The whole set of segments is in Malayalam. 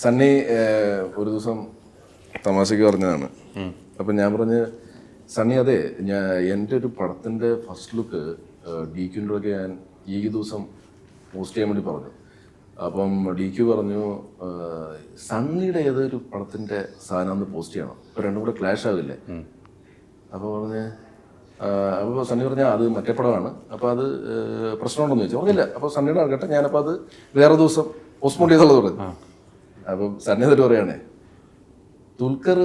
സണ്ണി ഒരു ദിവസം തമാശയ്ക്ക് പറഞ്ഞതാണ്. അപ്പം ഞാൻ പറഞ്ഞ് സണ്ണി അതെ എൻ്റെ ഒരു പടത്തിൻ്റെ ഫസ്റ്റ് ലുക്ക് DQ-ൻ്റെ ഞാൻ ഈ ദിവസം പോസ്റ്റ് ചെയ്യാൻ വേണ്ടി പറഞ്ഞു. അപ്പം DQ പറഞ്ഞു സണ്ണിയുടെ ഏതൊരു പടത്തിൻ്റെ സാധനം പോസ്റ്റ് ചെയ്യണം, ഇപ്പം രണ്ടും കൂടെ ക്ലാഷ് ആവില്ലേ. അപ്പോൾ പറഞ്ഞ് അപ്പോൾ സണ്ണി പറഞ്ഞാൽ അത് മറ്റേ പടമാണ്, അപ്പോൾ അത് പ്രശ്നമുണ്ടെന്ന് ചോദിച്ചു. പറഞ്ഞില്ല. അപ്പോൾ സണ്ണിയുടെ ആകട്ടെ ഞാനപ്പോൾ അത് വേറെ ദിവസം പോസ്റ്റ്മോർട്ടം ചെയ്തുള്ളത് പറഞ്ഞു. അപ്പം സണ്ണി എന്നിട്ട് പറയുകയാണേ, ദുൽഖർ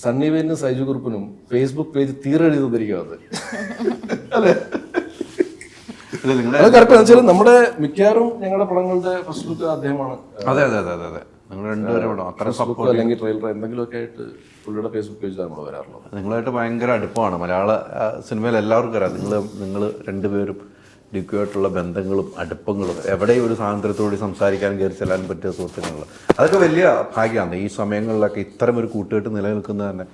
സണ്ണി വെയിനും സൈജു കുറുപ്പിനും ഫേസ്ബുക്ക് പേജ് തീരെഴുതി തന്നിരിക്കുന്നത്. അല്ലേ? അത് കറക്റ്റ് വെച്ചാൽ നമ്മുടെ മിക്കവാറും ഞങ്ങളുടെ പടങ്ങളുടെ ഫസ്റ്റ് ലുക്ക് അദ്ദേഹമാണ്. അതെ അതെ അതെ അതെ അതെ നിങ്ങൾ രണ്ടുപേരും അല്ലെങ്കിൽ ട്രെയിലർ എന്തെങ്കിലുമൊക്കെ ആയിട്ട് പുള്ളിയുടെ ഫേസ്ബുക്ക് പേജിൽ നമ്മൾ വരാറുള്ളത്. നിങ്ങളായിട്ട് ഭയങ്കര അടുപ്പമാണ്. മലയാള സിനിമയിൽ എല്ലാവർക്കും അറിയാം നിങ്ങൾ രണ്ടുപേരും DQ-ആയിട്ടുള്ള ബന്ധങ്ങളും അടുപ്പങ്ങളും എവിടെയും ഒരു സ്വാതന്ത്ര്യത്തോടെ സംസാരിക്കാനും കയറി ചെല്ലാനും പറ്റിയ സുഹൃത്തുക്കൾ, അതൊക്കെ വലിയ ഭാഗ്യമാണ്. ഈ സമയങ്ങളിലൊക്കെ ഇത്തരം ഒരു കൂട്ടുകെട്ട് നിലനിൽക്കുന്നത് തന്നെ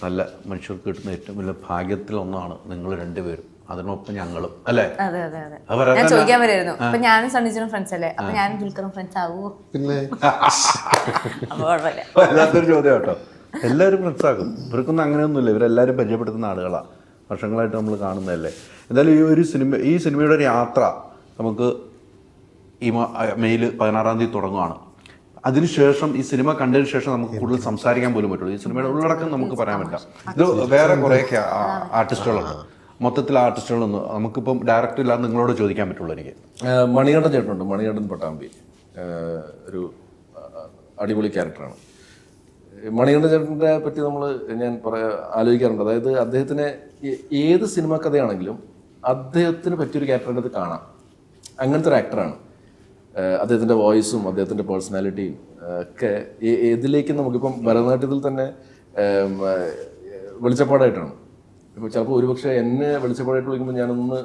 നല്ല മനുഷ്യർക്ക് കിട്ടുന്ന ഏറ്റവും വലിയ ഭാഗ്യത്തിലൊന്നാണ് നിങ്ങൾ രണ്ടുപേരും, അതിനൊപ്പം ഞങ്ങളും അല്ലേ. ഞാൻ ചോദിക്കാൻ വരുമായിരുന്നു, അപ്പൊ ഞാനും സണ്ണിച്ചനും ഫ്രണ്ട്സ് അല്ലേ, അപ്പൊ ഞാനും ദുൽഖറും ഫ്രണ്ട്സ് ആവുമോ? പിന്നെ വല്ലാത്തൊരു ചോദ്യം കേട്ടോ. എല്ലാവരും ഫ്രണ്ട്സാകും. ഇവർക്കൊന്നും അങ്ങനെയൊന്നുമില്ല. ഇവരെല്ലാവരും പരിചയപ്പെടുത്തുന്ന ആളുകളാണ്, വർഷങ്ങളായിട്ട് നമ്മൾ കാണുന്നതല്ലേ. എന്തായാലും ഈ സിനിമയുടെ ഒരു യാത്ര നമുക്ക് ഈ മെയ് 16 തുടങ്ങുകയാണ്. അതിനുശേഷം ഈ സിനിമ കണ്ടതിന് ശേഷം നമുക്ക് കൂടുതൽ സംസാരിക്കാൻ പോലും പറ്റുള്ളൂ. ഈ സിനിമയുടെ ഉള്ളടക്കം നമുക്ക് പറയാൻ പറ്റാം. ഇത് വേറെ കുറേ ആർട്ടിസ്റ്റുകളുണ്ട്. മൊത്തത്തിൽ ആർട്ടിസ്റ്റുകളൊന്നും നമുക്കിപ്പം ഡയറക്റ്റ് ഇല്ലാതെ നിങ്ങളോട് ചോദിക്കാൻ പറ്റുള്ളൂ. എനിക്ക് മണികണ്ഠൻ ചേട്ടനുണ്ട്, മണികണ്ഠൻ പട്ടാമ്പി, ഒരു അടിപൊളി ക്യാരക്ടറാണ്. മണികണ്ഠൻ ചേട്ടനെ പറ്റി ഞാൻ ആലോചിക്കാറുണ്ട്. അതായത് അദ്ദേഹത്തിന് ഏത് സിനിമ കഥയാണെങ്കിലും അദ്ദേഹത്തിന് പറ്റിയൊരു ക്യാരക്ടറിൻ്റെ അത് കാണാം. അങ്ങനത്തെ ഒരു ആക്ടറാണ്. അദ്ദേഹത്തിൻ്റെ വോയിസും അദ്ദേഹത്തിൻ്റെ പേഴ്സണാലിറ്റിയും ഒക്കെ ഏതിലേക്ക് നമുക്കിപ്പം ഭരതനാട്യത്തിൽ തന്നെ വെളിച്ചപ്പാടായിട്ടാണ്. ഇപ്പോൾ ചിലപ്പോൾ ഒരുപക്ഷെ എന്നെ വെളിച്ചപ്പാടായിട്ട് വിളിക്കുമ്പോൾ ഞാനൊന്ന്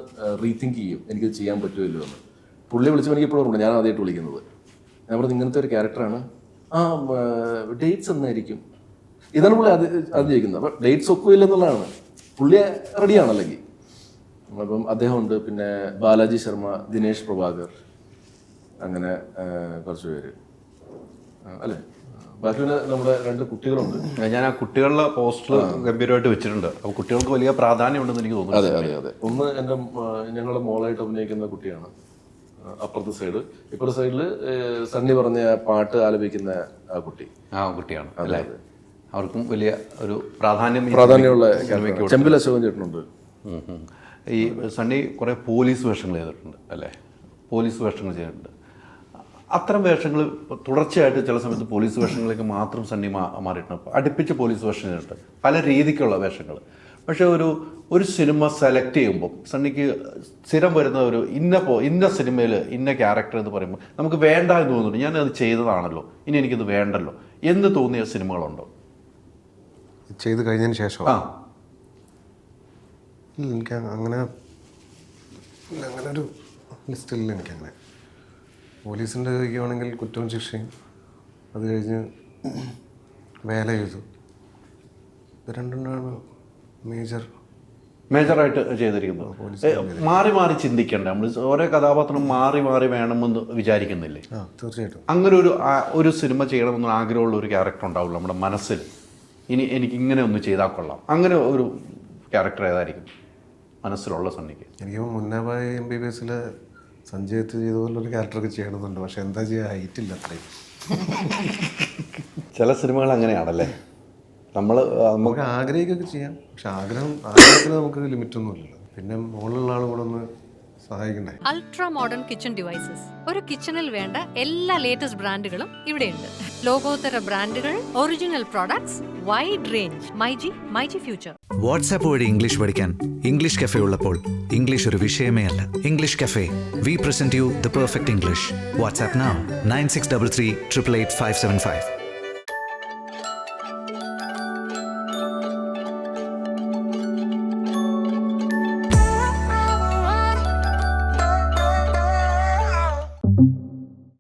റീതിങ്ക് ചെയ്യും, എനിക്കത് ചെയ്യാൻ പറ്റുമല്ലോ എന്ന്. പുള്ളി വിളിച്ചപ്പോൾ എനിക്ക് ഇപ്പോഴും ഉണ്ട്, ഞാൻ ആദ്യമായിട്ട് വിളിക്കുന്നത്. ഞാൻ പറഞ്ഞത് ഇങ്ങനത്തെ ഒരു ക്യാരക്ടറാണ്. ഡേറ്റ്സ് എന്നായിരിക്കും, ഇതാണ് പുള്ളി അത് ചോദിക്കുന്നത്. അപ്പം ഡേറ്റ്സ് ഒക്കില്ല എന്നുള്ളതാണ്. പുള്ളി റെഡിയാണ്. അല്ലെങ്കിൽ അപ്പം അദ്ദേഹമുണ്ട്, പിന്നെ ബാലാജി ശർമ്മ, ദിനേശ് പ്രഭാകർ, അങ്ങനെ കുറച്ച് പേര് അല്ലേ. ബാക്കി നമ്മുടെ 2 കുട്ടികളുണ്ട്. ഞാൻ ആ കുട്ടികളുടെ പോസ്റ്റർ ഗംഭീരമായിട്ട് വെച്ചിട്ടുണ്ട്. അപ്പോൾ കുട്ടികൾക്ക് വലിയ പ്രാധാന്യം ഉണ്ടെന്ന് എനിക്ക് തോന്നുന്നു. അതെ അതെ അതെ. ഒന്ന് ഞങ്ങളുടെ മോളായിട്ട് അഭിനയിക്കുന്ന കുട്ടിയാണ് അപ്പുറത്തെ സൈഡ്. ഇപ്പുറത്തെ സൈഡിൽ സണ്ണി പറഞ്ഞ പാട്ട് ആലപിക്കുന്ന ആ കുട്ടിയാണ് അല്ലേ. അവർക്കും വലിയ ഒരു പ്രാധാന്യമുള്ള ചെമ്പിൽ അശോകൻ ചേട്ടനുണ്ട്. ഈ സണ്ണി കുറേ പോലീസ് വേഷങ്ങൾ ചെയ്തിട്ടുണ്ട് അല്ലേ. പോലീസ് വേഷങ്ങൾ ചെയ്തിട്ടുണ്ട്. അത്തരം വേഷങ്ങൾ തുടർച്ചയായിട്ട് ചില സമയത്ത് പോലീസ് വേഷങ്ങളിലേക്ക് മാത്രം സണ്ണി മാറിയിട്ടുണ്ട്. അടുപ്പിച്ച് പോലീസ് വേഷം ചെയ്തിട്ടുണ്ട്, പല രീതിക്കുള്ള വേഷങ്ങൾ. പക്ഷേ ഒരു സിനിമ സെലക്ട് ചെയ്യുമ്പോൾ സണ്ണിക്ക് സ്ഥിരം വരുന്ന ഒരു ഇന്ന സിനിമയിൽ ഇന്ന ക്യാരക്ടർ എന്ന് പറയുമ്പോൾ നമുക്ക് വേണ്ട എന്ന് തോന്നുന്നുണ്ട്. ഞാനത് ചെയ്തതാണല്ലോ, ഇനി എനിക്കത് വേണ്ടല്ലോ എന്ന് തോന്നിയ സിനിമകളുണ്ടോ? ചെയ്ത് കഴിഞ്ഞതിന് ശേഷം എനിക്ക് അങ്ങനൊരു ലിസ്റ്റില്ല. എനിക്കങ്ങനെ പോലീസിൻ്റെ ചോദിക്കുകയാണെങ്കിൽ കുറ്റവും ശിക്ഷയും, അത് കഴിഞ്ഞ് വേല ചെയ്തു, ഇത് രണ്ടെണ്ണമാണ് മേജറായിട്ട് ചെയ്തിരിക്കുന്നത്. മാറി മാറി ചിന്തിക്കണ്ടേ നമ്മൾ? ഓരോ കഥാപാത്രം മാറി മാറി വേണമെന്ന് വിചാരിക്കുന്നില്ലേ? തീർച്ചയായിട്ടും. അങ്ങനെ ഒരു സിനിമ ചെയ്യണമെന്ന് ആഗ്രഹമുള്ള ഒരു ക്യാരക്ടർ ഉണ്ടാവുള്ളൂ നമ്മുടെ മനസ്സിൽ. ഇനി എനിക്ക് ഇങ്ങനെ ഒന്ന് ചെയ്താൽ കൊള്ളാം, അങ്ങനെ ഒരു ക്യാരക്ടർ ഏതായിരിക്കും മനസ്സിലുള്ള സണ്ണിക്ക്? എനിക്ക് മുന്നേ MBBS സഞ്ജയത്ത് ചെയ്തതുപോലൊരു ക്യാരക്ടറൊക്കെ ചെയ്യണമെന്നുണ്ട്. പക്ഷെ എന്താ ചെയ്യുക, ഹൈറ്റില്ല അത്രയും. ചില സിനിമകൾ അങ്ങനെയാണല്ലേ. നമുക്ക് ആഗ്രഹിക്കുകയൊക്കെ ചെയ്യാം, പക്ഷെ ആഗ്രഹത്തിന് നമുക്ക് ലിമിറ്റൊന്നുമില്ലല്ലോ. പിന്നെ മുകളിലുള്ള ആൾ കൂടെ ഒന്ന് സഹായിക്കണ്ടേ. അൾട്രാ മോഡേൺ കിച്ചൺ ഡിവൈസസ്, ഒരു കിച്ചണിൽ വേണ്ട എല്ലാ ലേറ്റസ്റ്റ് ബ്രാൻഡുകളും ഇവിടെയുണ്ട്. ലോകോത്തര ബ്രാൻഡുകൾ, original products, wide range. MyG future. WhatsApp വഴി ഇംഗ്ലീഷ് പഠിക്കാൻ ഇംഗ്ലീഷ് കഫേ ഉള്ളപ്പോൾ ഇംഗ്ലീഷ് ഒരു വിഷയമേ അല്ല. English cafe, we present you the perfect English. WhatsApp now 9633 888 575.